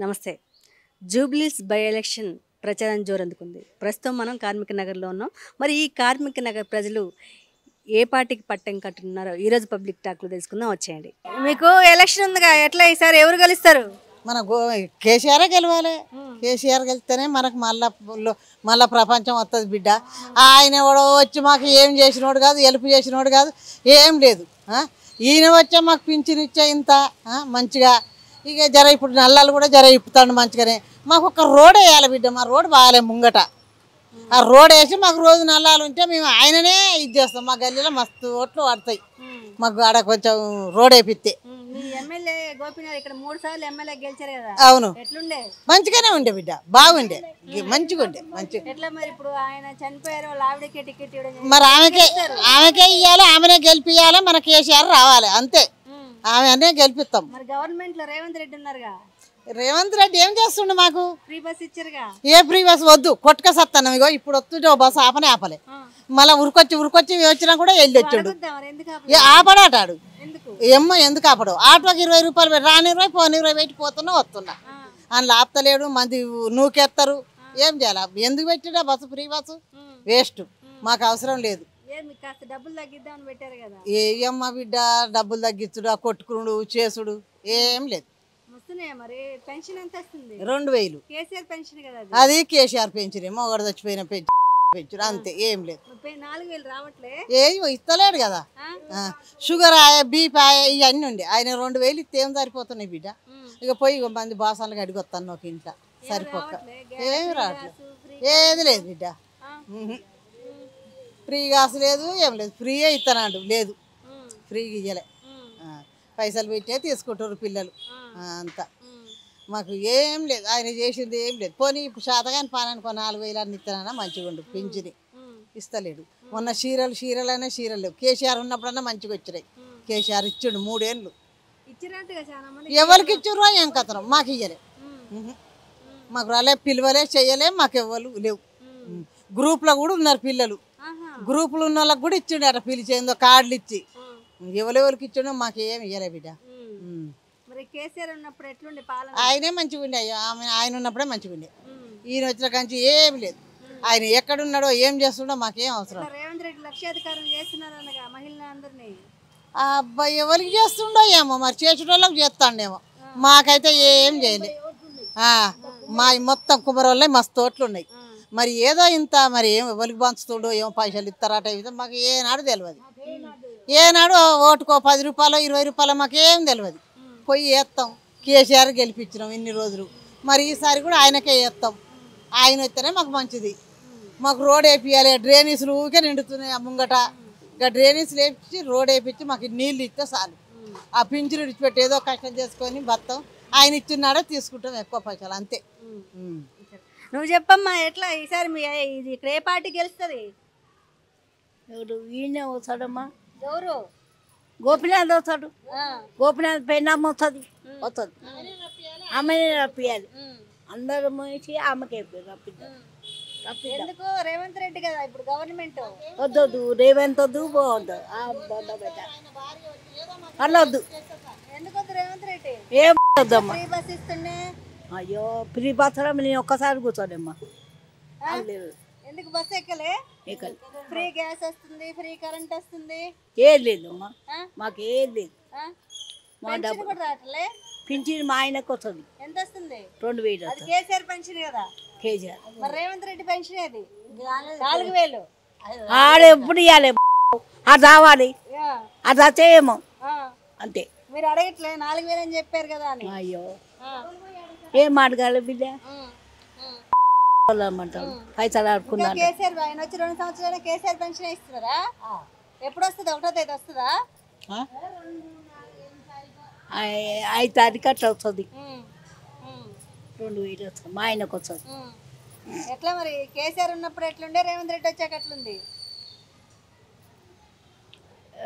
నమస్తే. జూబ్లీస్ by election ప్రచారం జోరందుకుంది. ప్రస్తుతం మనం కార్మిక నగర్లో ఉన్నాం. మరి ఈ కార్మిక నగర్ ప్రజలు ఏ పార్టీకి పట్టం కట్టున్నారో ఈరోజు పబ్లిక్ టాక్లో తెలుసుకుందాం, వచ్చేయండి. మీకు ఎలక్షన్ ఉందిగా, ఎట్లా ఈసారి ఎవరు గెలుస్తారు? మన కేసీఆర్ గెలవాలి. కేసీఆర్ గెలిస్తేనే మనకు మళ్ళా ప్రపంచం వస్తుంది బిడ్డ. ఆయన కూడా వచ్చి మాకు ఏం చేసినోడు కాదు, హెల్ప్ చేసినోడు కాదు, ఏం లేదు. ఈయన వచ్చే మాకు పింఛన్ ఇచ్చే ఇంత మంచిగా. ఇక ఇప్పుడు నల్లాలు కూడా ఇప్పుతాడు మంచిగానే. మాకు ఒక రోడ్ వేయాలి బిడ్డ. మా రోడ్ బాగాలే ముంగట. ఆ రోడ్ వేసి మాకు రోజు నల్లాలు ఉంటే మేము ఆయననే ఇది చేస్తాం. మా గల్లీలో మస్తు ఓట్లు పడతాయి మాకు ఆడ కొంచెం రోడ్ వేపిస్తే. అవును, మంచిగానే ఉండే బిడ్డ, బాగుండే, మంచిగా ఉండే. మరి ఆమెకే ఇవ్వాలి, ఆమెనే గెలిపియాలి, మన కేసీఆర్ రావాలి, అంతే. ఆమె అనే గెలిపిస్తాం. రేవంత్ రెడ్డి ఏం చేస్తుండే మాకు? ఏ ఫ్రీ బస్ వద్దు, కొట్టుక సత్తాను. ఇగో ఇప్పుడు వస్తుంటే బస్సు ఆపలే. మళ్ళీ ఉరికొచ్చి వచ్చినా కూడా వెళ్ళి వచ్చాడు. ఆపడాటాడు ఏమో, ఎందుకు ఆపడు? ఆటోకి 20 రూపాయలు పెట్టి రాని 20 పోని 20 పెట్టి వస్తున్నా అందులో ఆపుతలేడు. మంది నూకెత్తారు. ఏం చేయాలి? ఎందుకు పెట్టినా బస్సు? ఫ్రీ బస్సు వేస్ట్, మాకు అవసరం లేదు. ఏమమ్మా బిడ్డ, డబ్బులు తగ్గించుడు, కొట్టుకుడు చేసుడు ఏం లేదు. 2000 అది కేసీఆర్ పెంచిన, మొగడు చచ్చిపోయిన పెంచుడు, అంతే, ఏం లేదు. ఏం ఇస్తలేడు కదా. షుగర్ ఆయా, బీపీ ఆయా, ఇవన్నీ ఉండే. ఆయన 2000 ఇస్తే ఏం సరిపోతున్నాయి బిడ్డ? ఇక పోయి మంది బాసాలకు అడిగొస్తాను ఒక ఇంట్లో సరిపోక. ఏమి రావట్లేదు, ఏది లేదు బిడ్డ. ఫ్రీ గ్యాస్ లేదు, ఏం లేదు. ఫ్రీయే ఇస్తానాడు, లేదు ఫ్రీగా ఇయ్యలే. పైసలు పెట్టే తీసుకుంటారు పిల్లలు అంతా. మాకు ఏం లేదు, ఆయన చేసింది ఏం లేదు. పోనీ ఇప్పుడు శాతగాని పానానికి 4000 అని ఇస్తానన్నా మంచిగా ఉండు. పింఛని ఇస్తలేడు. మొన్న చీరలు అయినా చీరలు లేవు. కేసీఆర్ ఉన్నప్పుడన్నా మంచిగా వచ్చినాయి. కేసీఆర్ ఇచ్చిండు 3 ఏళ్ళు. ఎవరికి ఇచ్చిర్రో ఏం కథనం, మాకు ఇయ్యలే. మాకు రాలే, పిలువలే, చెయ్యలే, మాకు ఎవరు లేవు. గ్రూప్లో కూడా ఉన్నారు పిల్లలు. గ్రూపులు ఉన్న వాళ్ళకి కూడా ఇచ్చిండు అట, పిలిచేందో కార్డులు ఇచ్చి. ఎవరెవరికి ఇచ్చిండో మాకు ఏమి ఇయ్యలే బిడ్డ. ఆయనే మంచిగా ఉండే. ఆయన ఉన్నప్పుడే మంచిగా ఉండే. ఈయన వచ్చిన కంచి ఏం లేదు. ఆయన ఎక్కడున్నాడో ఏం చేస్తుండో మాకేం అవసరం. అబ్బాయి ఎవరికి చేస్తుండో ఏమో, మరి చేసేటోళ్ళకి చేస్తాండేమో. మాకైతే ఏం చేయలే. మా మొత్తం కుమరోళ్ళే మస్తు తోటలు ఉన్నాయి. మరి ఏదో ఇంత, మరి ఏం ఎవరికి పంచుతుండో ఏమో, పైసలు ఇస్తారట ఇదో మాకు ఏనాడు తెలియదు. ఏనాడు ఓటుకో 10 రూపాయలు 20 రూపాయలు మాకేం తెలియదు. పోయి వేస్తాం. కేసీఆర్ గెలిపించినాం ఇన్ని రోజులు, మరి ఈసారి కూడా ఆయనకే వేస్తాం. ఆయన వస్తేనే మాకు మంచిది. మాకు రోడ్ వేపియాలి. డ్రైనేజీలు ఊరికే నిండుతున్నాయి ఆ ముంగట. ఇక డ్రైనేజీలు వేపించి రోడ్ వేపించి మాకు నీళ్ళు ఇస్తే చాలు. ఆ పింఛను విడిచిపెట్టి ఏదో కష్టం చేసుకొని బతాం. ఆయన ఇచ్చినాడే తీసుకుంటాం ఎక్కువ పైసలు, అంతే. నువ్వు చెప్పమ్మా, ఎట్లా ఈసారి ఇక్కడ ఏ పార్టీ గెలుస్తుంది? ఈయనే వస్తాడమ్మా. ఎవరు? గోపినాథ్ వస్తాడు. గోపినాథ్ పెన్నమ్మ వస్తుంది. ఆమెనే రప్పియాలి. అందరూ మనిషి ఆమెకే రప్పిద్దాం. ఎందుకు? రేవంత్ రెడ్డి కదా ఇప్పుడు గవర్నమెంట్. వద్దొద్దు, రేవంత్ వద్దు, బాగుంది అలా వద్దు. ఎందుకు రేవంత్ రెడ్డి? ఏం వద్దమ్మా. ఫ్రీ బస్ ఇస్తుండే. అయ్యో, ఫ్రీ బస్ నేను ఒక్కసారి కూర్చోనమ్మా. ఎందుకు బస్సు ఎక్కలే? ఫ్రీ గ్యాస్ వస్తుంది, ఫ్రీ కరెంట్ వస్తుంది. ఏం లేదమ్మా, మాకు ఏం లేదు. మా డబ్బు పింఛన్ మా ఆయనకు వస్తుంది. ఎంత వస్తుంది? 2000. కేసీఆర్ పెన్షన్ కదా. కేసీఆర్. మరి రేవంత్ రెడ్డి పెన్షన్ ఏది? 4000. ఆడ ఎప్పుడు ఇవ్వాలి? అది రావాలి, అది వచ్చేయేమో, అంతే. మీరు అడగట్లే 4000 అని చెప్పారు కదా అని. అయ్యో, ఏం అడగాలి బిడ్డ? పైసలు ఆడుకున్నా. కేసీఆర్ ఆయన వచ్చి 2 సంవత్సరాలు కేసీఆర్ పెన్షన్ ఇస్తున్నారా? ఎప్పుడు వస్తుంది? 1వ తేదీ వస్తుందా? 5 తారీఖు అట్లా వస్తుంది. 2000 వస్తుంది, మా ఆయనకు వస్తుంది. ఎట్లా మరి? కేసీఆర్ ఉన్నప్పుడు ఎట్లుండే, రేవంత్ రెడ్డి వచ్చాక ఎట్లుంది?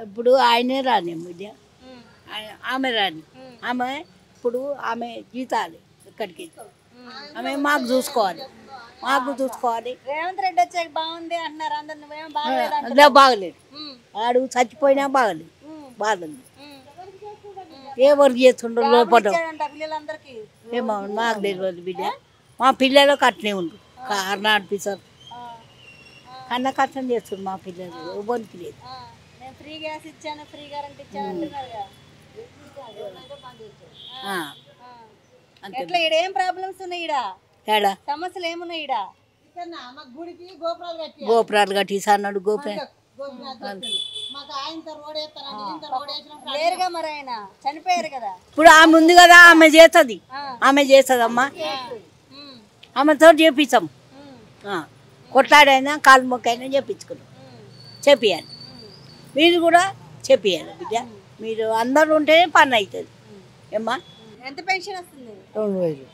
ఇప్పుడు ఆయనే రాని బిడ్డ, ఆమె రాని. ఆమె ఇప్పుడు ఆమె జీతాలి ఇక్కడికి. ఆమె మాకు చూసుకోవాలి. రేవంత్ రెడ్డి వచ్చాక బాగుంది అంటున్నారు అందరు. నువ్వేమో బాగలేదు. బాగలేదు. ఆడు చచ్చిపోయినా బాగలేదు. బాగుంది. ఎవరు చేస్తుండ్రు లోపల ఇచ్చాడంట పిల్లలందరికీ. ఏమో మాకు తెలియదు బిడ్డ. మా పిల్లలకు అట్నే ఉండు కారు నడిపిస్తారు కన్నా కష్టం చేస్తుంది మా పిల్లలు ఎవరికి లేదు. నేను ఫ్రీ గ్యాస్ ఇచ్చాను, ఫ్రీ కరెంట్ ఇచ్చాను అంటున్నారు కదా. ఎట్లా ఈడ ఏం ప్రాబ్లమ్స్ ఉన్నాయి? ఈడ ఏడా సమస్యలు ఏమున్నాయి? ఈడ గుడికి గోపురాలు కట్టి గోపురాలు కట్టేసి అన్నాడు లేరుగా మరి ఆయన చనిపోయారు కదా. ఇప్పుడు ఆమె ఉంది కదా ఆమె చేస్తుంది అమ్మా ఆమెతో చేపిస్తాం కొట్లాడైనా కాలు మొక్కైనా చేపించుకున్నాం చెప్పియాలి. మీరు కూడా చెప్పియాలి బిడ్డ. మీరు అందరూ ఉంటేనే పని అవుతుంది. ఏమ్మా ఎంత పెన్షన్ వస్తుంది? 2000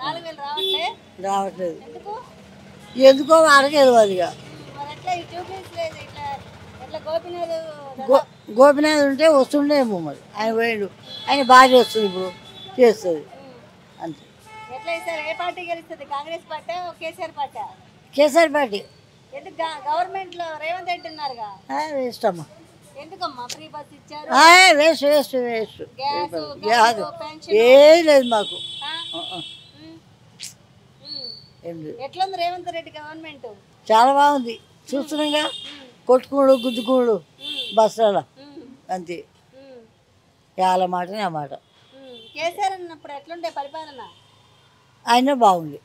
4,000 రావట్లే? రావట్లేదు. ఎందుకు? ఎందుకో అడగదు అదిగా. మరి ఎట్లా ఈ ట్యూబ్లెస్ లేదు ఇట్లా ఎట్లా గోపినాథ్ గోపినాథ్ ఉంటే వస్తుండేమో మరి. ఆయన పోయాడు, ఆయన భార్య వస్తుంది ఇప్పుడు చేస్తుంది అంతే. ఎట్లా ఇస్తారు? ఏ పార్టీ గెలుస్తుంది? Congress party KCR party? KCR party. ఎందుకు గవర్నమెంట్ లో రేవంత్ రెడ్డి ఉన్నారుగా? వేస్ట్ అమ్మా. ఎందుకమ్మా ఫ్రీ బస్ ఇచ్చారు? Waste waste waste gas pension ఏం లేదు మాకు. ఏం లేదు. ఎట్లుంది రేవంత్ రెడ్డి గవర్నమెంట్? చాలా బాగుంది చూస్తున్నాగా. కొట్టుకోడు గుద్దుకోడు బస్సుల అంతే. వాళ్ళ మాట నా మాట. కేసీఆర్ అన్నప్పుడు ఎట్లుండే పరిపాలన? అయినా బాగుంది.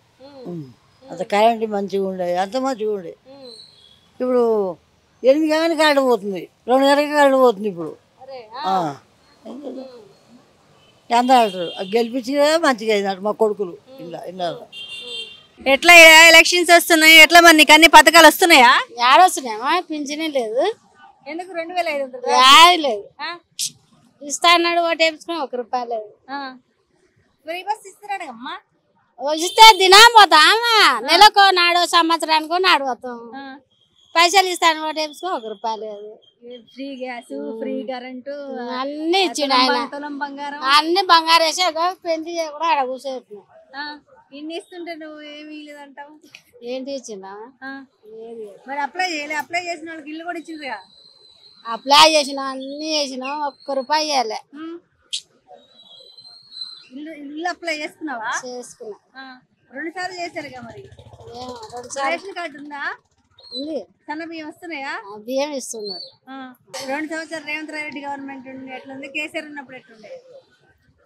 అంత కరెంట్ మంచిగా ఉండే, అంత మంచిగా ఉండే. ఇప్పుడు 8 గంటలకి కరెంట్ పోతుంది, 2 గంటలకి కరెంట్ పోతుంది ఇప్పుడు. ఎంత అంటారు గెలిపించి మంచిగా అయినట్టు మా కొడుకులు ఇలా. ఎట్లా ఎలక్షన్స్ వస్తున్నాయి, ఎట్లా మరి నీకు అన్ని పథకాలు వస్తున్నాయా? ఏడొస్తున్నాయమ్మా పింఛనే లేదు. ఎందుకు 2,500 లేదు ఇస్తా అన్నాడు. ఒకటి వేపించుకుని ₹1 లేదు. ఫ్రీ బస్ ఇస్తున్నాడు అమ్మా. ఇస్తే దినం పోతామా, నెలకు నాడు సంవత్సరానికో నాడు పోతాం. పైసలు ఇస్తాను ఒకటి వేపించుకుని ₹1 లేదు. ఫ్రీ గ్యాస్, ఫ్రీ కరెంటు అన్ని ఇచ్చిండు ఆయన. తులం బంగారం అన్ని బంగారు వేసాక పెళ్లి కూడా ఆడ కూర్చోబెట్టిన. ఇన్ని ఇస్తుంటే నువ్వు ఏమి లేదంటావు? ఏంటి ఇచ్చిందా? మరి అప్లై చేయలే? అప్లై చేసిన వాళ్ళకి ఇల్లు కూడా ఇచ్చిందిగా. అప్లై చేసినా అన్ని చేసినా ₹1 ఇవ్వలే. ఇల్లు అప్లై చేసుకున్నావా? చేసుకున్నా. 2 సార్లు చేశారుగా. మరి 2 సార్లు రేషన్ కార్డు ఉందా? ఉంది. సన్న బియ్యం వస్తున్నాయా? బియ్యం ఇస్తున్నారు. 2 సంవత్సరాలు రేవంత్ రెడ్డి గవర్నమెంట్ ఎట్లుంది? కేసీఆర్ ఉన్నప్పుడు ఎట్లుండే?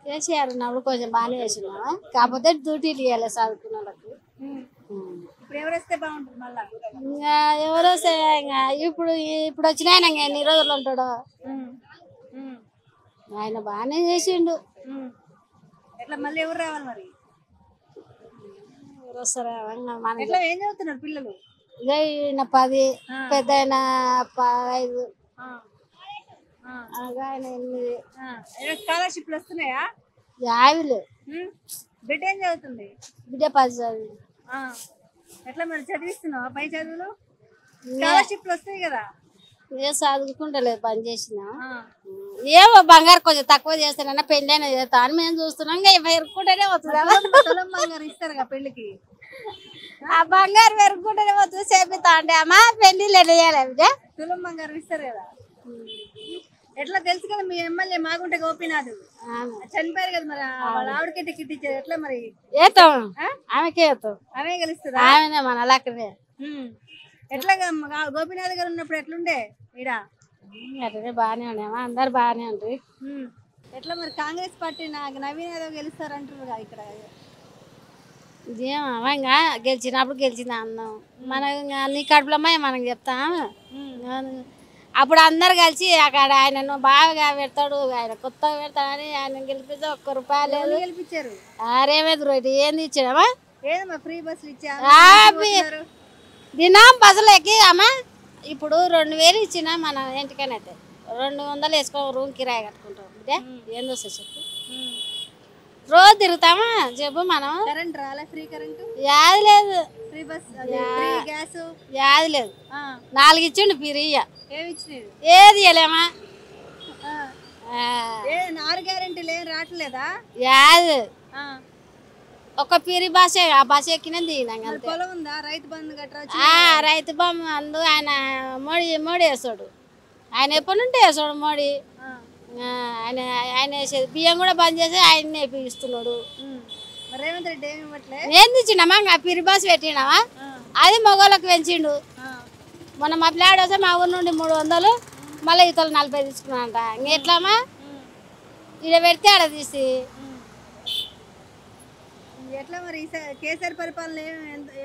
కేసీఆర్ ఉన్నప్పుడు కొంచెం బాగానే వేసినావా, కాకపోతే డ్యూటీలు ఇవ్వాలి చదువుకున్న వాళ్ళకి. ఇప్పుడు ఎవరు వస్తే బాగుంటుంది మళ్ళా? ఇంకా ఎవరు వస్తే ఇంకా ఇప్పుడు వచ్చిన ఆయన ఇంకా ఎన్ని రోజులు ఉంటాడో. ఆయన బాగానే చేసిండు. ఎట్లా మళ్ళీ ఎవరు రావాలి మరి? ఎవరు వస్తారా మన ఎట్లా ఏం చదువుతున్నారు పిల్లలు? ఇక ఈయన 10, పెద్ద ఆయన 5, ఆయన 8. స్కాలర్షిప్లు వస్తున్నాయా? 50. బిడ్డ ఏం చదువుతుంది? బిడ్డ 10 చదువు. ఎట్లా మరి చదివిస్తున్నావా పై చదువులు? స్కాలర్షిప్లు వస్తాయి కదా. ఏ చదువుకుంటలేదు, పని చేసిన. ఏమో బంగారు కొంచెం తక్కువ చేస్తానన్నా పెళ్ళి అయినా చేస్తా అని మేము చూస్తున్నాం. ఇంకా పెరుగుకుంటేనే వస్తుంది. తులం బంగారం ఇస్తారుగా పెళ్లికి. ఆ బంగారు పెరుగుకుంటేనే వస్తుంది చేపిస్తా అంటే అమ్మా పెళ్లిళ్ళు ఎట్లా చేయాలి? తులం బంగారం ఇస్తారు కదా. ఎట్లా తెలుసు కదా మీ ఎమ్మెల్యే మాగుంటే గోపీనాథ్ చనిపోయారు కదా. మరి వాళ్ళ ఆవిడకే టికెట్ ఇచ్చారు. ఎట్లా మరి? ఏతాం ఆమెకే ఏతాం. ఆమె గెలుస్తుందా? ఆమెనే మన అలాగే. ఎట్లా గోపీనాథ్ గారు ఉన్నప్పుడు ఎట్లుండే ఈడ? అట్లనే బాగానే ఉండేమా, అందరు బాగానే ఉండ్రి. ఎట్లా మరి కాంగ్రెస్ పార్టీ నవీన్ యాదవ్ గెలుస్తారంటారు ఇక్కడ? ఇదేమో ఇంకా గెలిచినప్పుడు గెలిచింది అందం. మనం ఇంకా నీ కడుపులమ్మ మనం చెప్తాం. అప్పుడు అందరు కలిసి అక్కడ ఆయనను బాగా పెడతాడు, ఆయన కొత్తగా పెడతాడని ఆయన గెలిపిస్తే ₹1 లేదు. గెలిపించారు. రేవంత్ రెడ్డి ఏంది ఇచ్చాడమ్మా? ఏదమ్మా ఫ్రీ బస్సులు ఇచ్చా? దినం బస్సులు ఎక్కి అమ్మా ఇప్పుడు 2000 ఇచ్చిన మన ఇంటికైతే 200 వేసుకో రూమ్ కిరాయి కట్టుకుంటాం. ఏంది వస్తుంది చెప్పు? రోజు తిరుగుతామా చెప్పు మనం. కరెంట్ రాలే? ఫ్రీ కరెంట్ యాది లేదు. ఫ్రీ బస్, ఫ్రీ గ్యాస్ యాది లేదు. 4 ఇచ్చిండు ఫ్రీ. ఏమి ఇచ్చినాడు? ఏది ఇవ్వలేమా? 6 గ్యారెంటీలు ఏం రావట్లేదా? యాది ఒక పీరి బస్, ఆ బస్ ఎక్కినా దిగినాం. పొలం ఉందా? రైతు బంధు గట్రా? రైతు బంధు ఆయన మోడీ వేస్తాడు. ఆయన ఎప్పటి నుండి వేస్తాడు మోడీ. ఆయన ఆయన వేసేది బియ్యం కూడా బంద్ చేసి ఆయన్నే ఇస్తున్నాడు. మరి రేవంత్ రెడ్డి ఏమి ఇవ్వట్లే? ఏంది ఇచ్చినామా ఇంకా పిరిబాస్ పెట్టినామా, అది మగవాళ్ళకి పెంచిండు. మొన్న మా ప్లాడ్ వస్తే మా ఊరు నుండి 300, మళ్ళీ ఇతలు 40 తీసుకున్నానంట. ఇంకెట్లామా ఇక్కడ పెడితే ఆడ తీసి ఎట్లా మరి కేసీఆర్ పరిపాలన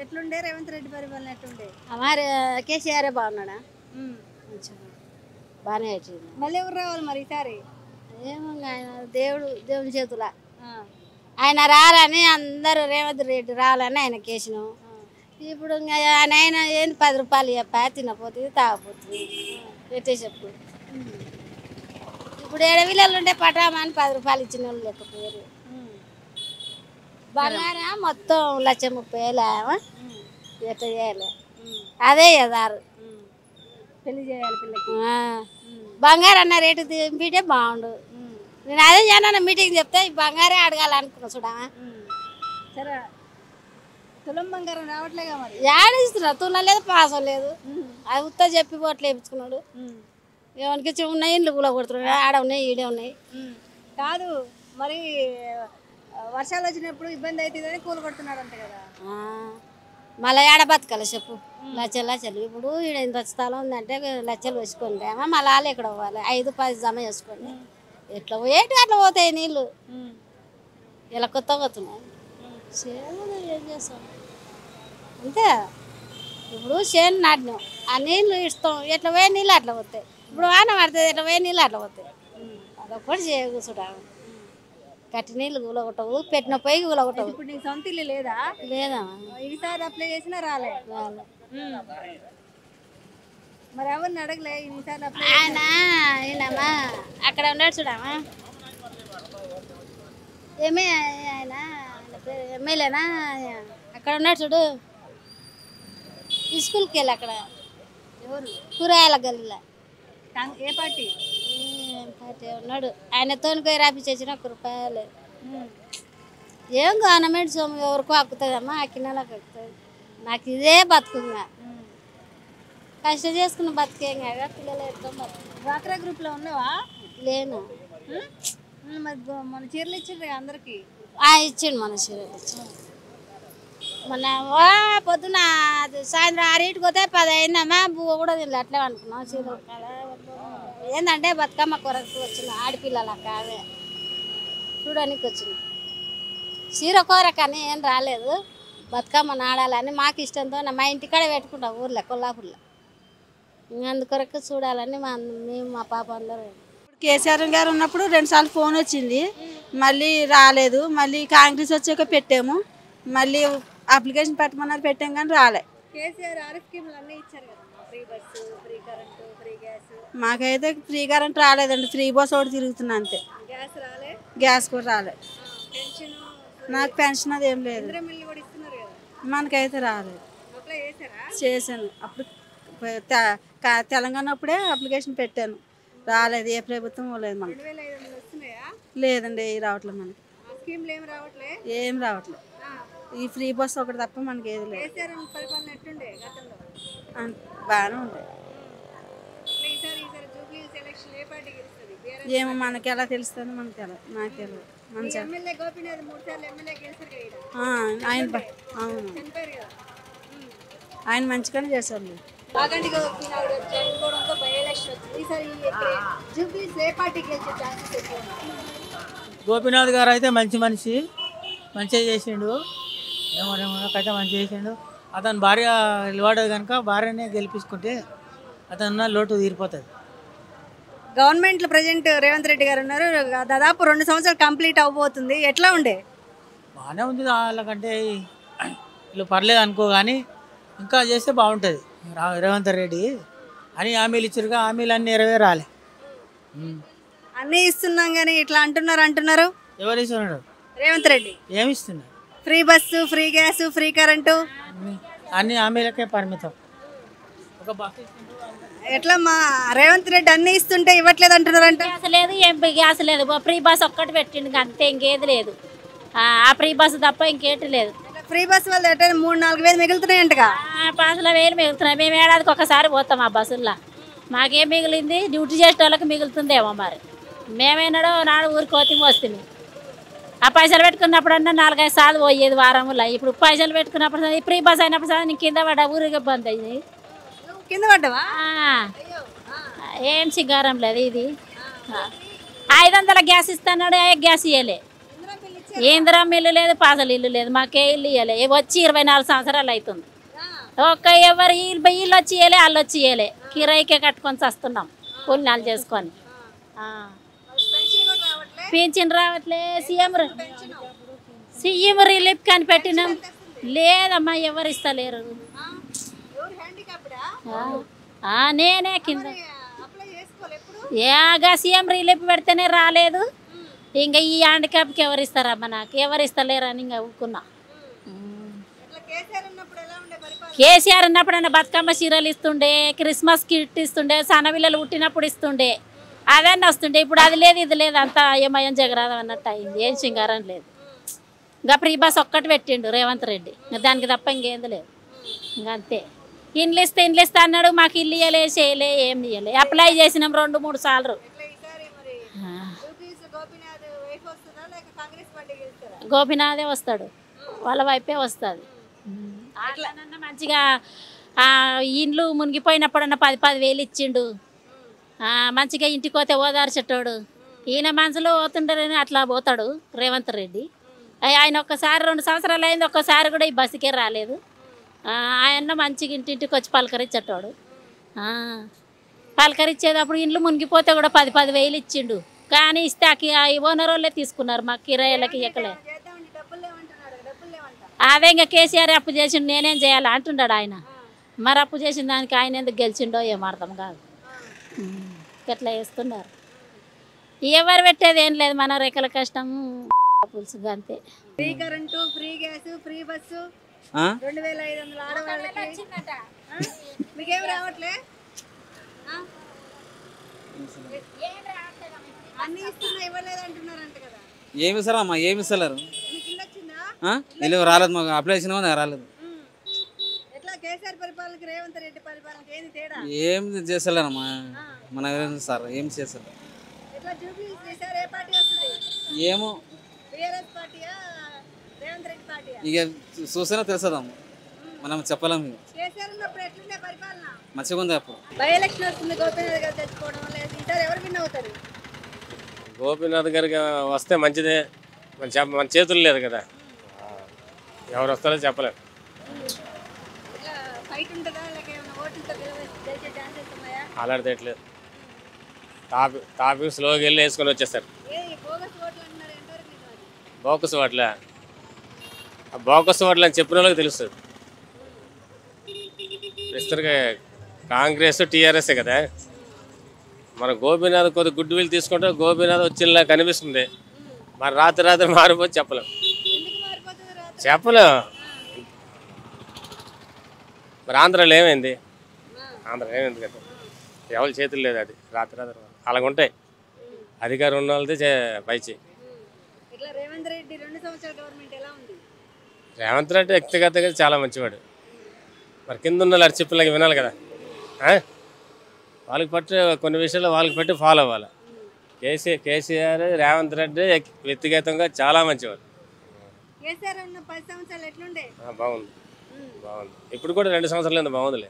ఎట్లుండే, రేవంత్ రెడ్డి పరిపాలన ఎట్లుండే? మరి కేసీఆరే బాగున్నాడా? బాగానే వచ్చింది. మళ్ళీ ఎవరు రావాలి మరి ఈసారి? ఏమో ఆయన దేవుని చేతుల ఆయన రాలని అందరూ రేవంత్ రెడ్డి రావాలని ఆయన కేసినాం. ఇప్పుడు ఆయన ఏంది 10 రూపాయలు చెప్పా తినపోతుంది తాగపోతుంది ఎట్టే చెప్పు. ఇప్పుడు 7 విలువలు ఉంటే పటామని 10 రూపాయలు ఇచ్చిన వాళ్ళు లేకపోయారు. బంగారం మొత్తం 1,30,000 ఎట్లా చేయాలి? అదే ఎదారు పెళ్లి చేయాలి పిల్లకి. బంగారం అన్న రేటు దింపితే బాగుండు. నేను అదే జనాన్న మీటింగ్ చెప్తే ఈ బంగారే అడగాలనుకున్నా చూడమా. సరే తులం బంగారం రావట్లేగా మరి? ఏడిస్తున్నా తులం లేదు పాసం లేదు. అది ఉత్తా చెప్పి పోట్లు వేయించుకున్నాడు. ఎవరికి ఉన్న ఇండ్లు కూడా కొడుతున్నాడు. ఆడ ఉన్నాయి ఈడే ఉన్నాయి. కాదు మరి వర్షాలు వచ్చినప్పుడు ఇబ్బంది అవుతుందని కూలు కొడుతున్నాడు అంతే కదా. మళ్ళీ ఏడ బతకాలి చెప్పు. లచ్చలు ఇప్పుడు ఈడ ఇంత స్థలం ఉందంటే లచ్చలు వేసుకోండి ఏమో మళ్ళీ వాళ్ళు ఎక్కడ పోవాలి 5-10 జమ చేసుకోండి. ఎట్లా పోయేటి అట్లా పోతాయి నీళ్ళు. ఇలా కొత్త పోతున్నాయి ఏం చేస్తాం అంతే. ఇప్పుడు చేను నాటినాం ఆ నీళ్ళు ఇస్తాం ఎట్లా పోయే నీళ్ళు అట్లా పోతాయి. ఇప్పుడు వాన పడుతుంది ఎట్లా పోయే నీళ్ళు అట్లా పోతాయి. అదొక్కటి చేయ కూర్చుంటాము. కట్టి నీళ్ళు కూలగొట్టవు పెట్టిన పొయ్యి కూలగొట్టవు. ఇప్పుడు నీకు సొంత ఇల్లు లేదా? లేదా ఈసారి అప్లై చేసినా రాలే. మరి ఎవరిని అడగలే ఈసారి అప్లై? ఆయనమా అక్కడ ఉన్నాడు చూడమా ఆయన ఎమ్మెల్యేనా అక్కడ ఉన్నాడు చూడు స్కూల్కి వెళ్ళి అక్కడ ఎవరు? కూరగాయల గల్లీలో. ఏ పార్టీ? పార్టీ ఉన్నాడు. ఆయనతో రాపించేసిన 1 రూపాయలు. ఏం గవర్నమెంట్ సొమ్ము ఎవరికో హక్కుతుందమ్మా అక్కినలకు హక్కుతుంది. నాకు ఇదే బతుకుందా కష్టం చేసుకున్న బతికేం కదా పిల్లలు ఎట్లా బతుకు. డ్వాక్రా గ్రూప్లో ఉన్నావా? లేను. మరి మన చీరలు ఇచ్చిండ్రు అందరికి? ఇచ్చిండు మన చీరలు ఇచ్చిండు. మొన్న పొద్దున సాయంత్రం 6ంటికి పోతే 10 అయిందమ్మా బువ్వ కూడా తినలే అట్లే అనుకున్నాం. చీరలు ఏంటంటే బతుకమ్మ కొరకు వచ్చిన ఆడపిల్లలు అక్క అవే చూడడానికి వచ్చింది. చీర కొరకని ఏం రాలేదు. బతుకమ్మ నాడాలని మాకు ఇష్టంతో మా ఇంటికాడ పెట్టుకుంటాం ఊర్లో కొల్లాపూర్లో. అందుకొరకు చూడాలని మేము మా పాప అందరూ. కేసీఆర్ గారు ఉన్నప్పుడు 2 సార్లు ఫోన్ వచ్చింది, మళ్ళీ రాలేదు. మళ్ళీ కాంగ్రెస్ వచ్చాక పెట్టాము, మళ్ళీ అప్లికేషన్ పెట్టమన్నారు పెట్టాం కానీ రాలే. కేసీఆర్ ఆర్ఎఫ్ స్కీమ్లు అన్నీ ఇచ్చారు కదా, free bus, free current, free gas. మాకైతే ఫ్రీ కరెంట్ రాలేదండి, ఫ్రీ బస్ ఒకటి తిరుగుతున్నా అంతే. గ్యాస్ రాలే? గ్యాస్ కూడా రాలే. పెన్షన్? నాకు పెన్షన్ అది ఏం లేదు. ఇంద్రమిల్లు కూడా ఇస్తున్నారు కదా? మనకైతే రాలేదు. అప్లై చేశారా? చేశాను అప్పుడు తెలంగాణ అప్పుడే అప్లికేషన్ పెట్టాను, రాలేదు. ఏ ప్రభుత్వం లేదు మనకి. 2500 వస్తున్నాయా? లేదండి రావట్లేదు మనకి. స్కీమ్లు ఏం రావట్లే? ఏం రావట్లేదు. ఈ ఫ్రీ బస్ ఒకటి తప్ప మనకి ఏది లేదు. కేసీఆర్ పరిపాలన ఎట్లుండే గతంలో? బాగానే ఉంది. ఈసారి జూబ్లీ ఎలక్షన్ ఏ పార్టీ గెలుస్తుంది? ఏమో మనకి ఎలా తెలుస్తుంది, మనకి ఎలా నాకు తెలియదు. ఎమ్మెల్యే గోపీనాథ్ 3 సార్లు ఎమ్మెల్యే గెలిచారు కదా. ఆయన అవును చనిపోయారు కదా. ఆయన మంచిగానే చేశారు. బాగంటి గోపీనాథ్ చనిపోవడంతో బై ఎలక్షన్ వచ్చింది. ఈసారి జూబ్లీ ఏ పార్టీ గెలిచే ఛాన్సెస్ ఎక్కువ? గోపీనాథ్ గారు అయితే మంచి మనిషి, మంచిగా చేసిండు. ఏమోకైతే మంచిగా చేసిండు. అతను భార్య నిలబడదు కనుక భార్యనే గెలిపించుకుంటే అతను లోటు తీరిపోతుంది. గవర్నమెంట్లో ప్రజెంట్ రేవంత్ రెడ్డి గారు ఉన్నారు, దాదాపు 2 సంవత్సరాలు కంప్లీట్ అవ్వబోతుంది. ఎట్లా ఉండే? బాగానే ఉంది. వాళ్ళకంటే వీళ్ళు పర్లేదు అనుకో, కానీ ఇంకా చేస్తే బాగుంటుంది. రేవంత్ రెడ్డి అని హామీలు ఇచ్చారుగా, హామీలు అన్నీ నెరవేరాలి. అన్నీ ఇస్తున్నాం కానీ ఇట్లా అంటున్నారు. ఎవరు ఇస్తున్నాడు? రేవంత్ రెడ్డి. ఏమి ఇస్తున్నాడు? Free bus, free gas, free current అన్ని హామీలకే పరిమితం. ఒక బస్సు ఎట్లా మా రేవంత్ రెడ్డి అన్ని ఇస్తుంటే ఇవ్వట్లేదు అంటున్నారంట. గ్యాస్ లేదు, ఏం గ్యాస్ లేదు. ఫ్రీ బస్ ఒక్కటి పెట్టిండు అంతే, ఇంకేది లేదు. ఆ ఫ్రీ బస్సు తప్ప ఇంకేటి లేదు. ఫ్రీ బస్ వల్ల 3-4 వేలు మిగులుతున్నాయంటగా. బస్సులో వేలు మిగులుతున్నాయి. మేము ఏడాదికి ఒకసారి పోతాం ఆ బస్సుల్లో. మాకేం మిగిలింది? డ్యూటీ చేసే వాళ్ళకి మిగులుతుందేమో మరి. మేమేనాడో నాడు ఊరికి పోతే వస్తుంది. ఆ పైసలు పెట్టుకున్నప్పుడన్నా 4-5 సార్లు పోయేది వారములో. ఇప్పుడు పైసలు పెట్టుకున్నప్పుడు ఫ్రీ బస్ అయినప్పుడు సార్ నీకు కింద పడ్డా ఊరికి బంద్ అయింది. కింద పడ్డావా? ఏం సింగారం లేదు ఇది. 500 గ్యాస్ ఇస్తున్నాడు, గ్యాస్ ఇవ్వలే. ఇందిరా ఇల్లు లేదు, పాసలు ఇల్లు లేదు, మాకే ఇల్లు ఇవ్వలే. వచ్చి 24 సంవత్సరాలు అవుతుంది. ఎవరు వీళ్ళు వచ్చి ఇవ్వలే, వాళ్ళు వచ్చి ఇవ్వలే. కిరాయికే కట్టుకొని వస్తున్నాం పుణ్యాలు చేసుకొని. పింఛన్ రావట్లే. సీఎం రిలీఫ్ కానీ పెట్టినాం. లేదమ్మా ఎవరు ఇస్తలేరు. నేనే కింద సీఎం రిలీఫ్ పెడితేనే రాలేదు. ఇంకా ఈ హ్యాండిక్యాప్కి ఎవరు ఇస్తారమ్మా? నాకు ఎవరు ఇస్తలేరని ఇంకా ఊరుకున్నా. కేసీఆర్ ఉన్నప్పుడైనా బతుకమ్మ చీరలు ఇస్తుండే, క్రిస్మస్ కిట్ ఇస్తుండే, సన్నపిల్లలు పుట్టినప్పుడు ఇస్తుండే, అదన్నీ వస్తుండే. ఇప్పుడు అది లేదు, ఇది లేదు, అంతా ఏమయం జగరాదం అన్నట్టు అయింది. ఏం సింగారం లేదు. ఇంకా ఫ్రీ బస్ ఒక్కటి పెట్టిండు రేవంత్ రెడ్డి, దానికి తప్ప ఇంకేంది లేదు. ఇంకా అంతే. ఇండ్లు ఇస్తే అన్నాడు, మాకు ఇల్లు ఇవ్వలే, చేయలే, ఏం ఇవ్వలే. అప్లై చేసినాం 2-3 సార్లు. గోపినాథే వస్తాడు, వాళ్ళ వైపే వస్తుంది. అట్లనన్నా మంచిగా ఇండ్లు మునిగిపోయినప్పుడన్నా 10-10 వేలు ఇచ్చిండు. మంచిగా ఇంటికి పోతే ఓదార్చేటోడు. ఈయన మనసులో పోతుంటారని అట్లా పోతాడు రేవంత్ రెడ్డి. ఆయన ఒక్కసారి 2 సంవత్సరాలు అయింది, ఒక్కసారి కూడా ఈ బస్సుకే రాలేదు. ఆయన మంచిగా ఇంటింటికి వచ్చి పలకరించేటోడు. పలకరించేటప్పుడు ఇండ్లు మునిగిపోతే కూడా 10-10 వేలు ఇచ్చిండు. కానీ ఇస్తే ఓనర్ వాళ్ళే తీసుకున్నారు, మాకు కిరాయిలకి ఎక్కలే. అదే ఇంకా కేసీఆర్ అప్పు చేసిండు, నేనేం చేయాలి అంటున్నాడు ఆయన. మరి అప్పు చేసిన దానికి ఆయన ఎందుకు గెలిచిండో ఏం అర్థం కాదు. ఎట్లా వేస్తున్నారు. ఎవరు పెట్టేది ఏం లేదు, మన రెక్కల కష్టం పులుసు అంతే. Free current, free gas, free bus 2500 ఆడవాళ్ళకి. మీకేం రావట్లే? అన్ని ఇస్తున్నా ఇవ్వలేదు అంటున్నారంట కదా. ఏమి ఇస్తారమ్మా? ఏమి ఇస్తలేరు. మీకు ఇల్లు వచ్చిందా? ఇల్లు రాలేదు, మాకు అప్లై చేసిన రాలేదు. ఎట్లా కేసీఆర్ పరిపాలనకి రేవంత్ రెడ్డి పరిపాలనకి ఏంది తేడా? ఏం చేస్తలేరమ్మా, మన సార్ ఏం చేస్తారు. ఎట్లా జూబ్లీస్ ఈసారి ఏ పార్టీ వస్తుంది? ఏమో టీఆర్ఎస్ పార్టీయా రేవంత్ రెడ్డి పార్టీయా? ఇక చూస్తేనే తెలుస్తుందమ్మా, మనం చెప్పలేము. కేసీఆర్ ఉన్నప్పుడు ఎట్లుండే పరిపాలన? మంచిగా ఉంది. అప్పుడు బై ఎలక్షన్ వస్తుంది, గోపీనాథ్ గారు తెచ్చుకోవడం వల్ల ఈసారి ఎవరు విన్ అవుతారు? గోపీనాథ్ గారికి వస్తే మంచిదే. మన చేతులు లేదు కదా, ఎవరు వస్తారో చెప్పలేరు. అలాంటిదేట్లేదు. టాపిక్ స్లోగా వెళ్ళి వేసుకొని వచ్చేస్తారు. బోకస్ ఓట్ల బోకస్ ఓట్లు అని చెప్పిన వాళ్ళకి తెలుస్తుంది. ప్రస్తుతంగా కాంగ్రెస్ టీఆర్ఎస్ఏ కదా. మన గోపీనాథ్ కొద్ది గుడ్ విల్ తీసుకుంటే గోపీనాథ్ వచ్చినలా కనిపిస్తుంది. మరి రాత్రి మారిపోతే చెప్పలేం. మరి ఆంధ్రాలో ఏమైంది? ఆంధ్ర ఏమైంది కదా, ఎవరి చేతులు లేదు. అది రాత్రి అలాగ ఉంటాయి. అధికారం ఉన్న వాళ్ళది పైచి. రేవంత్ రెడ్డి వ్యక్తిగతంగా చాలా మంచివాడు. మరి కింద ఉన్న అరిచిప్పులకి వినాలి కదా. వాళ్ళకి పట్టి కొన్ని విషయాల్లో వాళ్ళకి పెట్టి ఫాలో అవ్వాలి. కేసీఆర్ రేవంత్ రెడ్డి వ్యక్తిగతంగా చాలా మంచివాడు. బాగుంది. ఇప్పుడు కూడా 2 సంవత్సరాలు బాగుందిలే.